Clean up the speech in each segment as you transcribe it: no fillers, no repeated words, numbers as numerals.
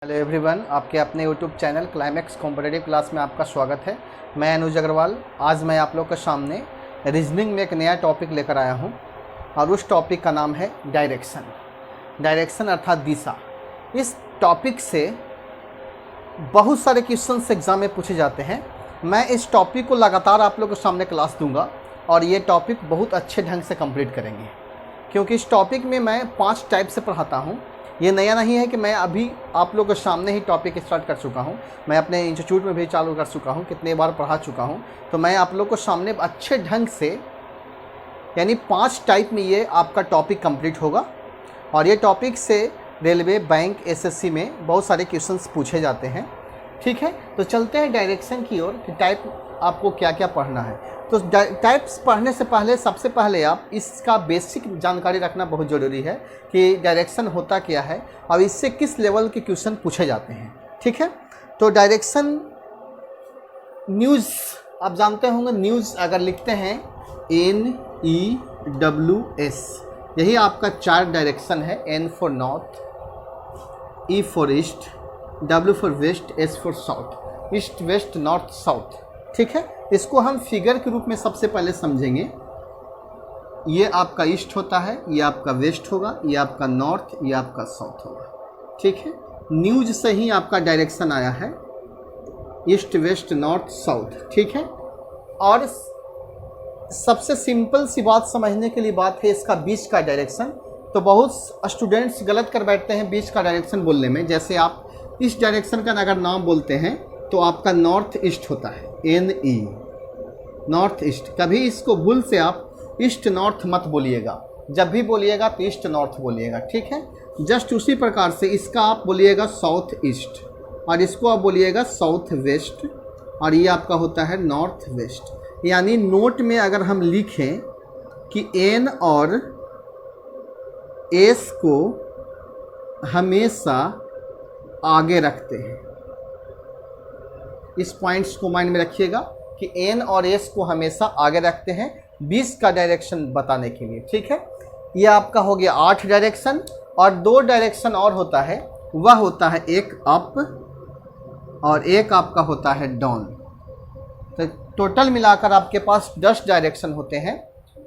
Hello everyone, आपके अपने YouTube channel climax competitive class में आपका स्वागत है। मैं अनुज अग्रवाल। आज मैं आप लोग के सामने रीजनिंग में एक नया टॉपिक लेकर आया हूं और उस टॉपिक का नाम है डायरेक्शन। डायरेक्शन अर्थात दिशा। इस टॉपिक से बहुत सारे क्वेश्चंस एग्जाम में पूछे जाते हैं। मैं इस टॉपिक को लगातार आप लोग के सामने क्लास दूँगा और ये टॉपिक बहुत अच्छे ढंग से कंप्लीट करेंगे, क्योंकि इस टॉपिक में मैं 5 टाइप से पढ़ाता हूँ। ये नया नहीं है कि मैं अभी आप लोगों के सामने ही टॉपिक स्टार्ट कर चुका हूँ। मैं अपने इंस्टीट्यूट में भी चालू कर चुका हूँ, कितने बार पढ़ा चुका हूँ। तो मैं आप लोगों को सामने अच्छे ढंग से यानी 5 टाइप में ये आपका टॉपिक कंप्लीट होगा। और ये टॉपिक से रेलवे, बैंक, एसएससी में बहुत सारे क्वेश्चंस पूछे जाते हैं। ठीक है, तो चलते हैं डायरेक्शन की ओर कि टाइप आपको क्या क्या पढ़ना है। तो टाइप्स पढ़ने से पहले सबसे पहले आप इसका बेसिक जानकारी रखना बहुत ज़रूरी है कि डायरेक्शन होता क्या है और इससे किस लेवल के क्वेश्चन पूछे जाते हैं। ठीक है, तो डायरेक्शन न्यूज़ आप जानते होंगे। न्यूज़ अगर लिखते हैं NEWS, यही आपका 4 डायरेक्शन है। N for north, E for east, W for west, S for south. East, west, north, south. ठीक है, इसको हम फिगर के रूप में सबसे पहले समझेंगे। ये आपका ईस्ट होता है, ये आपका वेस्ट होगा, ये आपका नॉर्थ, ये आपका साउथ होगा। ठीक है, न्यूज़ से ही आपका डायरेक्शन आया है, ईस्ट, वेस्ट, नॉर्थ, साउथ। ठीक है, और सबसे सिंपल सी बात समझने के लिए बात है इसका बीच का डायरेक्शन। तो बहुत स्टूडेंट्स गलत कर बैठते हैं बीच का डायरेक्शन बोलने में। जैसे आप इस डायरेक्शन का अगर नाम बोलते हैं तो आपका नॉर्थ ईस्ट होता है, NE, नॉर्थ ईस्ट। कभी इसको भूल से आप ईस्ट नॉर्थ मत बोलिएगा, जब भी बोलिएगा तो ईस्ट नॉर्थ बोलिएगा। ठीक है, जस्ट उसी प्रकार से इसका आप बोलिएगा साउथ ईस्ट और इसको आप बोलिएगा साउथ वेस्ट और ये आपका होता है नॉर्थ वेस्ट। यानी नोट में अगर हम लिखें कि N और S को हमेशा आगे रखते हैं, इस पॉइंट्स को माइंड में रखिएगा कि N और S को हमेशा आगे रखते हैं बीच का डायरेक्शन बताने के लिए। ठीक है, ये आपका हो गया 8 डायरेक्शन। और 2 डायरेक्शन और होता है, वह होता है एक अप और एक आपका होता है डाउन। तो टोटल मिलाकर आपके पास 10 डायरेक्शन होते हैं।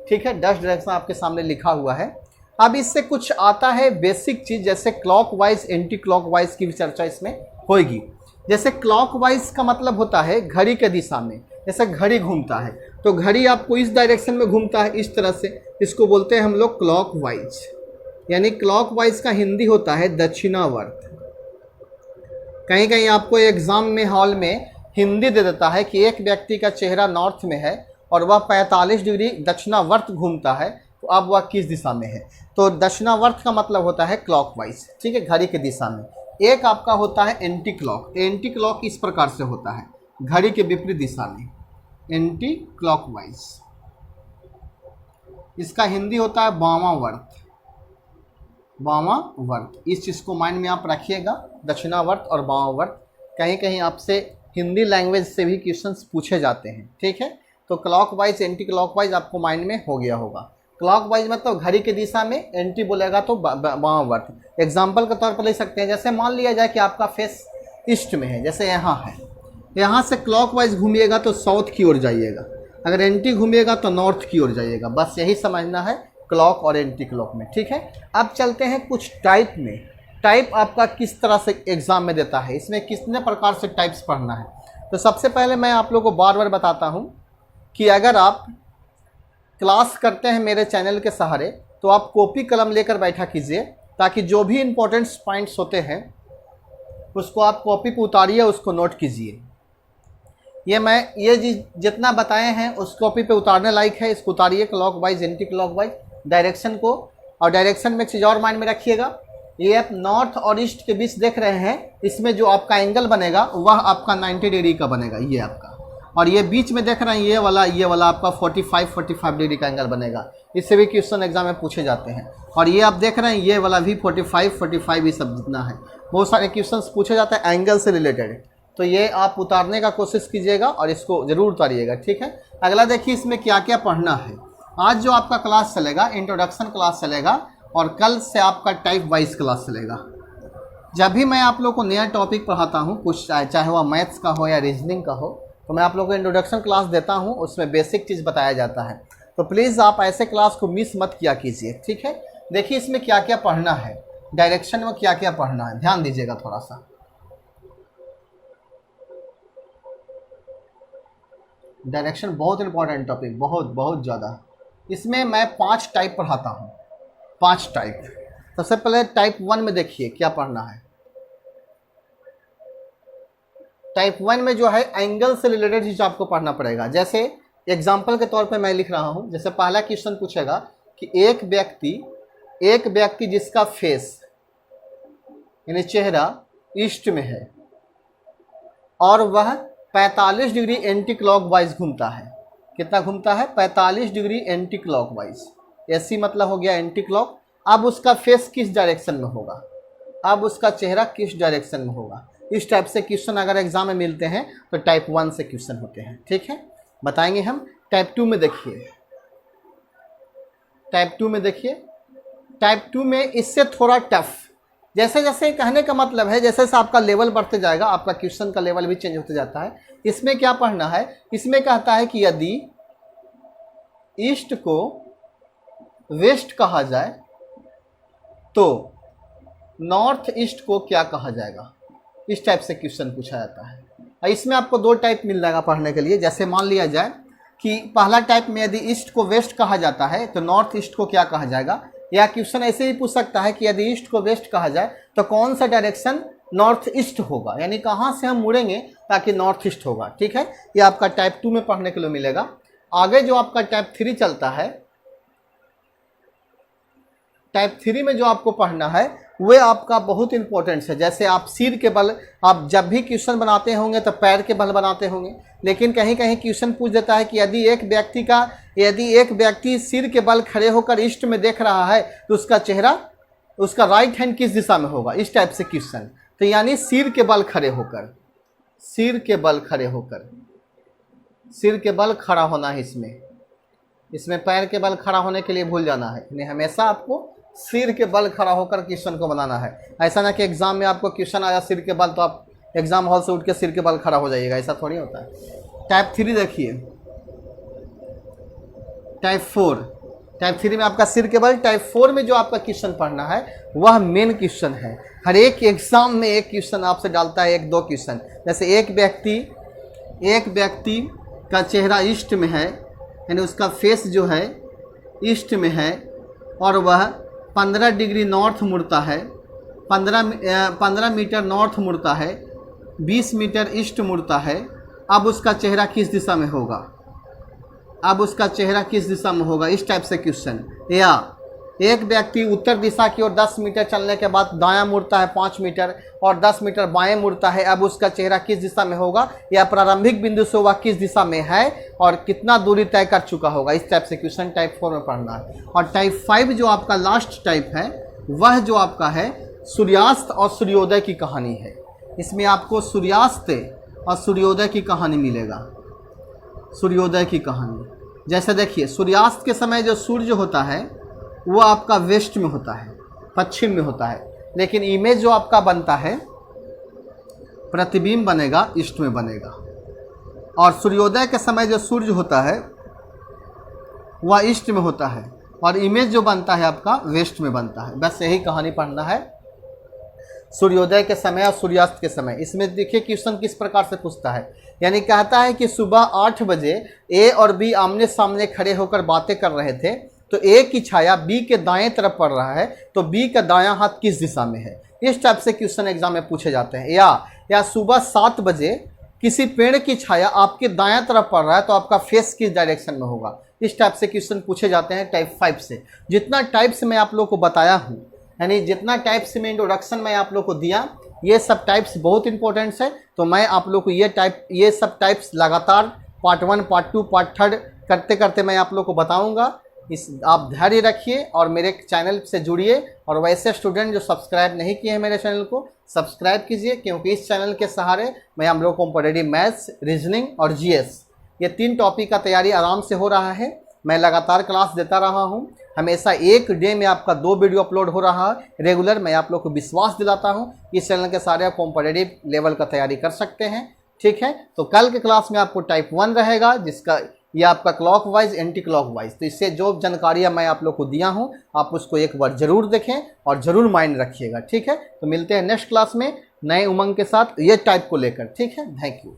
ठीक है, 10 डायरेक्शन आपके सामने लिखा हुआ है। अब इससे कुछ आता है बेसिक चीज़, जैसे क्लॉकवाइज, एंटी क्लॉकवाइज की भी चर्चा इसमें होगी। जैसे क्लॉकवाइज का मतलब होता है घड़ी के दिशा में, जैसे घड़ी घूमता है तो घड़ी आपको इस डायरेक्शन में घूमता है, इस तरह से, इसको बोलते हैं हम लोग क्लॉकवाइज। यानी क्लॉकवाइज का हिंदी होता है दक्षिणावर्त। कहीं कहीं आपको एग्जाम में हॉल में हिंदी दे देता है कि एक व्यक्ति का चेहरा नॉर्थ में है और वह 45 डिग्री दक्षिणावर्त घूमता है, तो अब वह किस दिशा में है। तो दक्षिणावर्त का मतलब होता है क्लॉकवाइज। ठीक है, घड़ी की दिशा में। एक आपका होता है एंटी क्लॉक। एंटी क्लॉक इस प्रकार से होता है, घड़ी के विपरीत दिशा में, एंटी क्लॉकवाइज। इसका हिंदी होता है वामावर्त। वामावर्त, इस चीज़ को माइंड में आप रखिएगा, दक्षिणावर्त और वामावर्त। कहीं कहीं आपसे हिंदी लैंग्वेज से भी क्वेश्चंस पूछे जाते हैं। ठीक है, तो क्लॉकवाइज, एंटी क्लॉकवाइज आपको माइंड में हो गया होगा। क्लॉकवाइज मतलब घड़ी की दिशा में, एंटी बोलेगा तो वामावर्त। एग्जाम्पल के तौर पर ले सकते हैं, जैसे मान लिया जाए कि आपका फेस ईस्ट में है, जैसे यहाँ है, यहाँ से क्लॉकवाइज घूमिएगा तो साउथ की ओर जाइएगा, अगर एंटी घूमिएगा तो नॉर्थ की ओर जाइएगा। बस यही समझना है क्लॉक और एंटी क्लॉक में। ठीक है, अब चलते हैं कुछ टाइप में। टाइप आपका किस तरह से एग्जाम में देता है, इसमें कितने प्रकार से टाइप्स पढ़ना है। तो सबसे पहले मैं आप लोगों को बार बार बताता हूँ कि अगर आप क्लास करते हैं मेरे चैनल के सहारे तो आप कॉपी कलम लेकर बैठा कीजिए, ताकि जो भी इम्पोर्टेंट पॉइंट्स होते हैं उसको आप कॉपी पर उतारिए, उसको नोट कीजिए। ये जितना बताए हैं उस कॉपी पे उतारने लायक है, इसको उतारिए, क्लॉकवाइज, एंटी क्लॉकवाइज डायरेक्शन को। और डायरेक्शन में एक चीज़ और माइंड में रखिएगा, ये आप नॉर्थ और ईस्ट के बीच देख रहे हैं, इसमें जो आपका एंगल बनेगा वह आपका 90 डिग्री का बनेगा, ये आपका। और ये बीच में देख रहे हैं ये वाला आपका 45 डिग्री का एंगल बनेगा। इससे भी क्वेश्चन एग्जाम में पूछे जाते हैं। और ये आप देख रहे हैं ये वाला भी 45 ये सब जितना है, बहुत सारे क्वेश्चंस पूछे जाते हैं एंगल से रिलेटेड। तो ये आप उतारने का कोशिश कीजिएगा और इसको ज़रूर उतारिएगा। ठीक है, अगला देखिए इसमें क्या क्या पढ़ना है। आज जो आपका क्लास चलेगा, इंट्रोडक्शन क्लास चलेगा और कल से आपका टाइप वाइज क्लास चलेगा। जब भी मैं आप लोग को नया टॉपिक पढ़ाता हूँ, कुछ चाहे वह मैथ्स का हो या रीजनिंग का हो, तो मैं आप लोगों को इंट्रोडक्शन क्लास देता हूँ, उसमें बेसिक चीज़ बताया जाता है। तो प्लीज़ आप ऐसे क्लास को मिस मत किया कीजिए, ठीक है। देखिए इसमें क्या क्या पढ़ना है, डायरेक्शन में क्या क्या पढ़ना है, ध्यान दीजिएगा थोड़ा सा। डायरेक्शन बहुत इंपॉर्टेंट टॉपिक, बहुत बहुत ज़्यादा। इसमें मैं 5 टाइप पढ़ाता हूँ, 5 टाइप। सबसे पहले टाइप 1 में देखिए क्या पढ़ना है। टाइप 1 में जो है एंगल से रिलेटेड चीज आपको पढ़ना पड़ेगा। जैसे एग्जाम्पल के तौर पे मैं लिख रहा हूँ, जैसे पहला क्वेश्चन पूछेगा कि एक व्यक्ति जिसका फेस यानी चेहरा ईस्ट में है और वह 45 डिग्री एंटी क्लॉकवाइज घूमता है। कितना घूमता है? 45 डिग्री एंटी क्लॉकवाइज। ऐसी मतलब हो गया एंटी क्लॉक। अब उसका फेस किस डायरेक्शन में होगा, अब उसका चेहरा किस डायरेक्शन में होगा। इस टाइप से क्वेश्चन अगर एग्जाम में मिलते हैं तो टाइप 1 से क्वेश्चन होते हैं, ठीक है, बताएंगे हम। टाइप 2 में देखिए, टाइप 2 में देखिए, टाइप 2 में इससे थोड़ा टफ। जैसे जैसे कहने का मतलब है जैसे जैसे आपका लेवल बढ़ते जाएगा, आपका क्वेश्चन का लेवल भी चेंज होते जाता है। इसमें क्या पढ़ना है, इसमें कहता है कि यदि ईस्ट को वेस्ट कहा जाए तो नॉर्थ ईस्ट को क्या कहा जाएगा। इस टाइप से क्वेश्चन पूछा जाता है। इसमें आपको 2 टाइप मिल जाएगा पढ़ने के लिए। जैसे मान लिया जाए कि पहला टाइप में यदि ईस्ट को वेस्ट कहा जाता है तो नॉर्थ ईस्ट को क्या कहा जाएगा। या क्वेश्चन ऐसे ही पूछ सकता है कि यदि ईस्ट को वेस्ट कहा जाए तो कौन सा डायरेक्शन नॉर्थ ईस्ट होगा, यानी कहाँ से हम मुड़ेंगे ताकि नॉर्थ ईस्ट होगा, ठीक है। ये आपका टाइप 2 में पढ़ने के लिए मिलेगा। आगे जो आपका टाइप 3 चलता है, टाइप 3 में जो आपको पढ़ना है वे आपका बहुत इंपॉर्टेंट है। जैसे आप सिर के बल, आप जब भी क्वेश्चन बनाते होंगे तो पैर के बल बनाते होंगे, लेकिन कहीं कहीं क्वेश्चन पूछ देता है कि यदि एक व्यक्ति सिर के बल खड़े होकर ईस्ट में देख रहा है तो उसका चेहरा, उसका राइट हैंड किस दिशा में होगा। इस टाइप से क्वेश्चन। तो यानी सिर के बल खड़े होकर, सिर के बल खड़े होकर, सिर के बल खड़ा होना है। इसमें पैर के बल खड़ा होने के लिए भूल जाना है, यानी हमेशा आपको सिर के बल खड़ा होकर क्वेश्चन को बनाना है। ऐसा ना कि एग्जाम में आपको क्वेश्चन आया सिर के बल तो आप एग्जाम हॉल से उठ के सिर के बल खड़ा हो जाइएगा, ऐसा थोड़ी होता है। टाइप 3 देखिए, टाइप 4। टाइप 3 में आपका सिर के बल। टाइप 4 में जो आपका क्वेश्चन पढ़ना है वह मेन क्वेश्चन है। हर एक एग्जाम में एक क्वेश्चन आपसे डालता है, 1-2 क्वेश्चन। जैसे एक व्यक्ति का चेहरा ईस्ट में है, यानी उसका फेस जो है ईस्ट में है और वह 15 डिग्री नॉर्थ मुड़ता है, 15 मीटर नॉर्थ मुड़ता है, 20 मीटर ईस्ट मुड़ता है। अब उसका चेहरा किस दिशा में होगा, अब उसका चेहरा किस दिशा में होगा। इस टाइप से क्वेश्चन। या एक व्यक्ति उत्तर दिशा की ओर 10 मीटर चलने के बाद दायां मुड़ता है 5 मीटर और 10 मीटर बाएं मुड़ता है। अब उसका चेहरा किस दिशा में होगा, या प्रारंभिक बिंदु से वह किस दिशा में है और कितना दूरी तय कर चुका होगा। इस टाइप से क्वेश्चन टाइप 4 में पढ़ना है। और टाइप 5 जो आपका लास्ट टाइप है वह जो आपका है सूर्यास्त और सूर्योदय की कहानी है। इसमें आपको सूर्यास्त और सूर्योदय की कहानी मिलेगा, सूर्योदय की कहानी। जैसे देखिए सूर्यास्त के समय जो सूर्य होता है वो आपका वेस्ट में होता है, पश्चिम में होता है, लेकिन इमेज जो आपका बनता है, प्रतिबिंब बनेगा, ईस्ट में बनेगा। और सूर्योदय के समय जो सूर्य होता है वह ईस्ट में होता है और इमेज जो बनता है आपका वेस्ट में बनता है। बस यही कहानी पढ़ना है सूर्योदय के समय और सूर्यास्त के समय। इसमें देखिए क्वेश्चन किस प्रकार से पूछता है, यानी कहता है कि सुबह 8 बजे ए और बी आमने सामने खड़े होकर बातें कर रहे थे, तो ए की छाया बी के दाएं तरफ पड़ रहा है, तो बी का दायां हाथ किस दिशा में है। इस टाइप से क्वेश्चन एग्जाम में पूछे जाते हैं। या सुबह 7 बजे किसी पेड़ की छाया आपके दायां तरफ पड़ रहा है तो आपका फेस किस डायरेक्शन में होगा। इस टाइप से क्वेश्चन पूछे जाते हैं टाइप 5 से। जितना टाइप्स मैं आप लोग को बताया हूँ, यानी जितना टाइप्स में इंट्रोडक्शन मैं आप लोग को दिया, ये सब टाइप्स बहुत इंपॉर्टेंट्स है। तो मैं आप लोग को ये सब टाइप्स लगातार पार्ट 1, पार्ट 2, पार्ट 3 करते करते मैं आप लोग को बताऊँगा। आप धैर्य रखिए और मेरे चैनल से जुड़िए। और वैसे स्टूडेंट जो सब्सक्राइब नहीं किए हैं मेरे चैनल को सब्सक्राइब कीजिए, क्योंकि इस चैनल के सहारे मैं हम लोग कॉम्पिटिटिव मैथ्स, रीजनिंग और जीएस, ये 3 टॉपिक का तैयारी आराम से हो रहा है। मैं लगातार क्लास देता रहा हूँ हमेशा एक डे में आपका 2 वीडियो अपलोड हो रहा है रेगुलर। मैं आप लोग को विश्वास दिलाता हूँ इस चैनल के सारे कॉम्पिटिटिव लेवल का तैयारी कर सकते हैं। ठीक है, तो कल के क्लास में आपको टाइप 1 रहेगा, जिसका ये आपका clock wise anti clock wise. तो इससे जो जानकारियाँ मैं आप लोग को दिया हूँ आप उसको एक बार ज़रूर देखें और ज़रूर माइंड रखिएगा। ठीक है, तो मिलते हैं नेक्स्ट क्लास में नए उमंग के साथ ये टाइप को लेकर। ठीक है, थैंक यू।